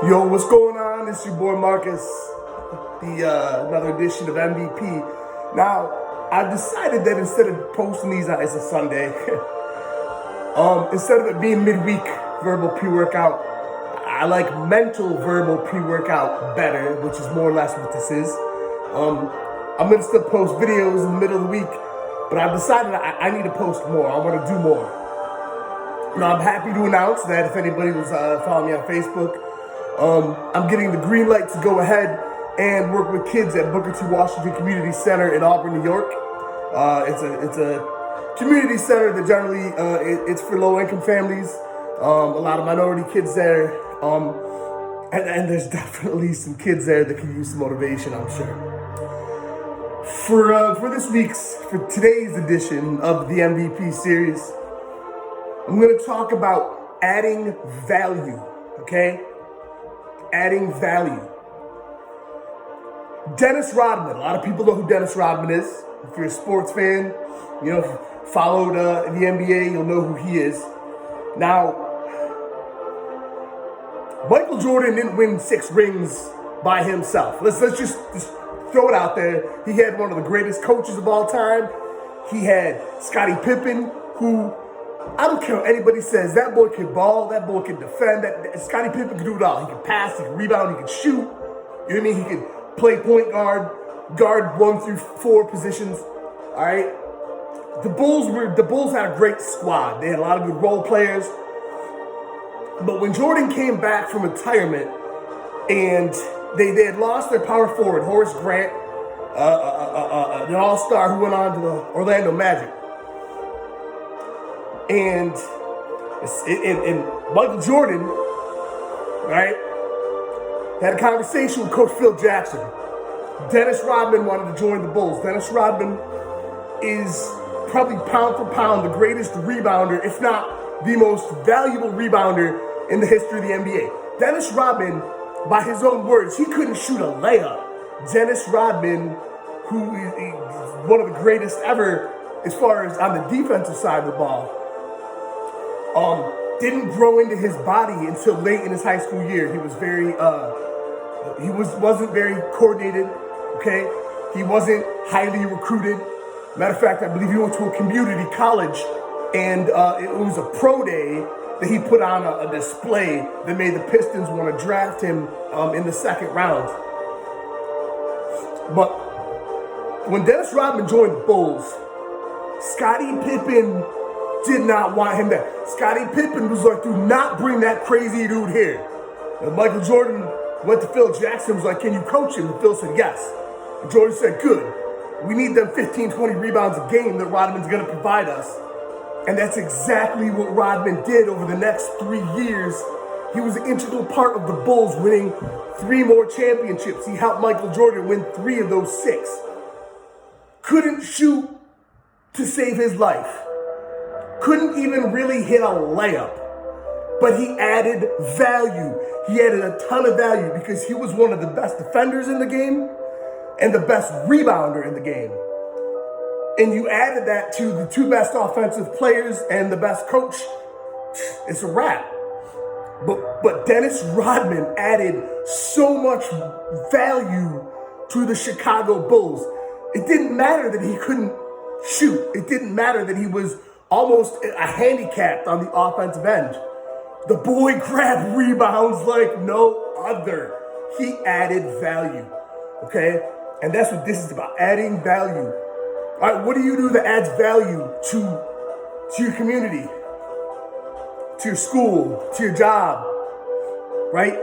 Yo, what's going on? It's your boy Marcus, another edition of MVP. Now, I've decided that instead of posting these on, it's a Sunday, instead of it being midweek verbal pre-workout, I like mental verbal pre-workout better, which is more or less what this is. I'm going to still post videos in the middle of the week, but I've decided I need to post more. I want to do more. Now, I'm happy to announce that if anybody was following me on Facebook, I'm getting the green light to go ahead and work with kids at Booker T. Washington Community Center in Auburn, New York. It's a community center that generally it's for low-income families. A lot of minority kids there, and there's definitely some kids there that can use some motivation, I'm sure. For today's edition of the MVP series, I'm going to talk about adding value. Okay. Adding value. Dennis Rodman. A lot of people know who Dennis Rodman is. If you're a sports fan, followed the NBA, you'll know who he is. Now, Michael Jordan didn't win 6 rings by himself. Let's just throw it out there. He had one of the greatest coaches of all time. He had Scottie Pippen, who, I don't care what anybody says, that boy could ball, that boy could defend, Scottie Pippen could do it all. He could pass, he could rebound, he could shoot. You know what I mean? He could play point guard 1 through 4 positions. All right. The Bulls had a great squad. They had a lot of good role players. But when Jordan came back from retirement and they had lost their power forward, Horace Grant, an all-star who went on to the Orlando Magic. And Michael Jordan, right, had a conversation with Coach Phil Jackson. Dennis Rodman wanted to join the Bulls. Dennis Rodman is probably pound for pound the greatest rebounder, if not the most valuable rebounder in the history of the NBA. Dennis Rodman, by his own words, he couldn't shoot a layup. Dennis Rodman, who is one of the greatest ever as far as on the defensive side of the ball, didn't grow into his body until late in his high school year. He was wasn't very coordinated, okay? He wasn't highly recruited. Matter of fact, I believe he went to a community college, and it was a pro day that he put on a display that made the Pistons want to draft him in the 2nd round. But when Dennis Rodman joined the Bulls, Scottie Pippen did not want him there. Scottie Pippen was like, do not bring that crazy dude here. And Michael Jordan went to Phil Jackson, was like, can you coach him? And Phil said, yes. And Jordan said, good. We need them 15, 20 rebounds a game that Rodman's going to provide us. And that's exactly what Rodman did over the next 3 years. He was an integral part of the Bulls winning 3 more championships. He helped Michael Jordan win 3 of those 6. Couldn't shoot to save his life. Couldn't even really hit a layup. But he added value. He added a ton of value because he was one of the best defenders in the game and the best rebounder in the game. And you added that to the 2 best offensive players and the best coach, it's a wrap. But Dennis Rodman added so much value to the Chicago Bulls. It didn't matter that he couldn't shoot. It didn't matter that he was almost a handicapped on the offensive end. The boy grabbed rebounds like no other. He added value, okay? And that's what this is about, adding value. All right, what do you do that adds value to your community, to your school, to your job, right?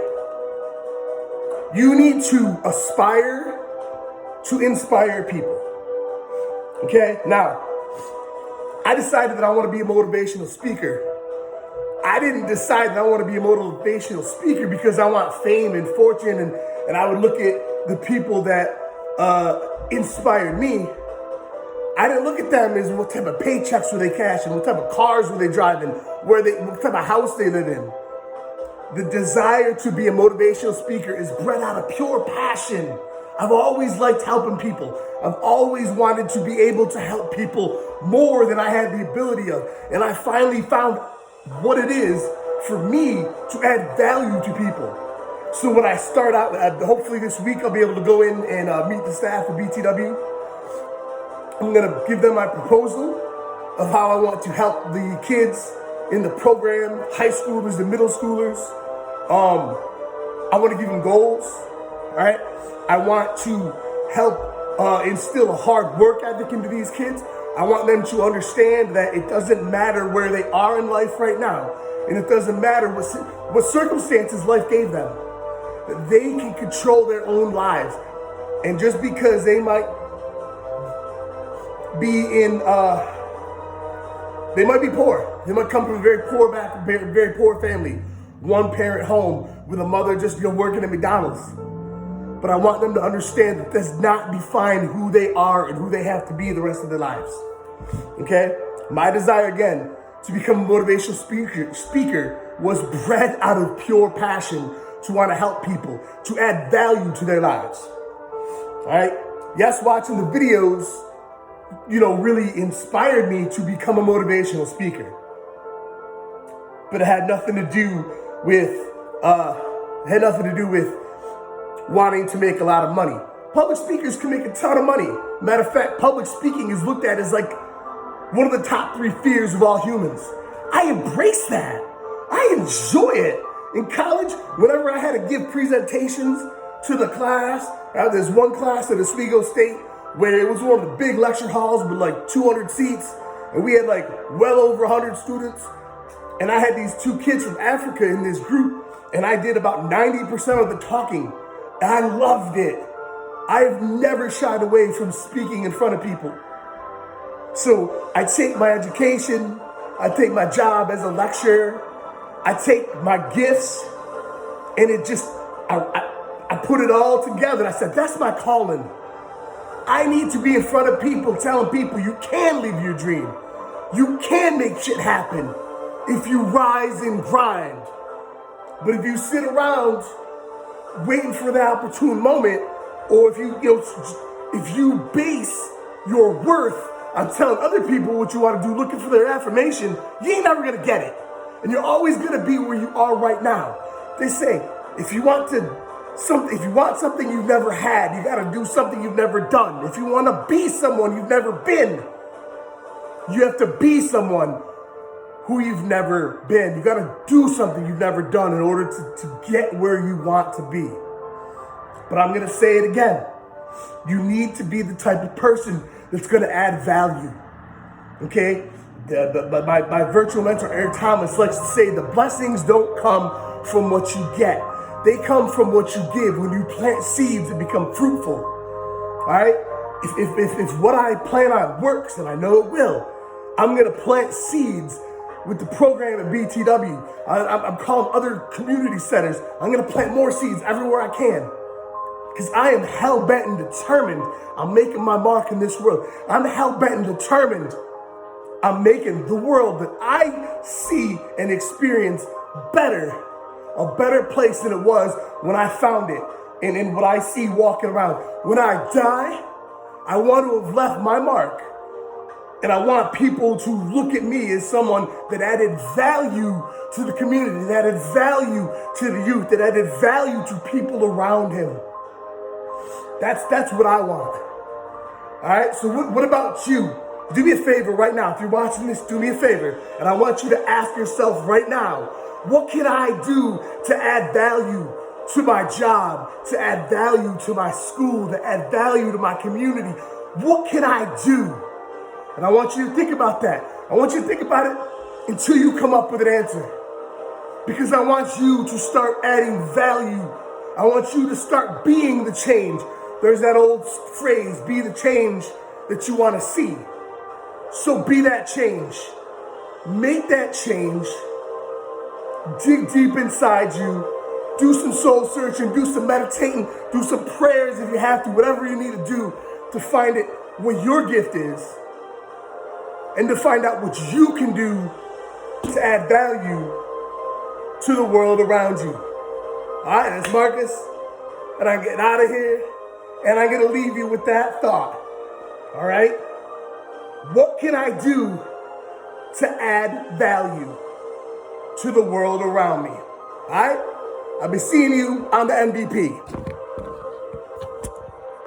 You need to aspire to inspire people, okay? Now, I decided that I want to be a motivational speaker. I didn't decide that I want to be a motivational speaker because I want fame and fortune and I would look at the people that inspired me. I didn't look at them as what type of paychecks were they cashing, what type of cars were they driving, what type of house they live in. The desire to be a motivational speaker is bred out of pure passion. I've always liked helping people. I've always wanted to be able to help people more than I had the ability of. And I finally found what it is for me to add value to people. So when I start out, hopefully this week I'll be able to go in and meet the staff at BTW. I'm going to give them my proposal of how I want to help the kids in the program, high schoolers, the middle schoolers. I want to give them goals, all right? I want to help instill a hard work ethic into these kids. I want them to understand that it doesn't matter where they are in life right now, and it doesn't matter what circumstances life gave them. That they can control their own lives. And just because they might be they might be poor. They might come from a very poor family, one parent home with a mother just working at McDonald's. But I want them to understand that does not define who they are and who they have to be the rest of their lives. Okay? My desire, again, to become a motivational speaker was bred out of pure passion to want to help people, to add value to their lives. All right? Yes, watching the videos, really inspired me to become a motivational speaker. But it had nothing to do with wanting to make a lot of money. Public speakers can make a ton of money. Matter of fact, public speaking is looked at as like one of the top 3 fears of all humans. I embrace that. I enjoy it. In college, whenever I had to give presentations to the class, there's one class at Oswego State where it was one of the big lecture halls with like 200 seats, and we had like well over 100 students. And I had these 2 kids from Africa in this group, and I did about 90% of the talking. And I loved it. I've never shied away from speaking in front of people. So I take my education, I take my job as a lecturer, I take my gifts, and I put it all together. I said, that's my calling. I need to be in front of people telling people you can live your dream. You can make shit happen if you rise and grind. But if you sit around waiting for the opportune moment, or if you base your worth on telling other people what you want to do, looking for their affirmation, you ain't never gonna get it. And you're always gonna be where you are right now. They say, if you want something you've never had, you gotta do something you've never done. If you wanna be someone you've never been, you have to be someone who you've never been. You gotta do something you've never done in order to get where you want to be. But I'm gonna say it again. You need to be the type of person that's gonna add value, okay? My virtual mentor, Eric Thomas, likes to say the blessings don't come from what you get. They come from what you give. When you plant seeds, they become fruitful, all right? If what I plan on works, and I know it will, I'm gonna plant seeds with the program at BTW. I'm calling other community centers. I'm gonna plant more seeds everywhere I can. Because I am hell-bent and determined I'm making my mark in this world. I'm hell-bent and determined I'm making the world that I see and experience better, a better place than it was when I found it, and in what I see walking around. When I die, I want to have left my mark. And I want people to look at me as someone that added value to the community, that added value to the youth, that added value to people around him. That's what I want. All right, so what about you? Do me a favor right now. If you're watching this, do me a favor. And I want you to ask yourself right now, what can I do to add value to my job, to add value to my school, to add value to my community? What can I do? And I want you to think about that. I want you to think about it until you come up with an answer. Because I want you to start adding value. I want you to start being the change. There's that old phrase, be the change that you want to see. So be that change. Make that change. Dig deep inside you. Do some soul searching, do some meditating, do some prayers if you have to, whatever you need to do to find it what your gift is. And to find out what you can do to add value to the world around you. All right, that's Marcus. And I'm getting out of here. And I'm going to leave you with that thought. All right? What can I do to add value to the world around me? All right? I'll be seeing you on the MVP.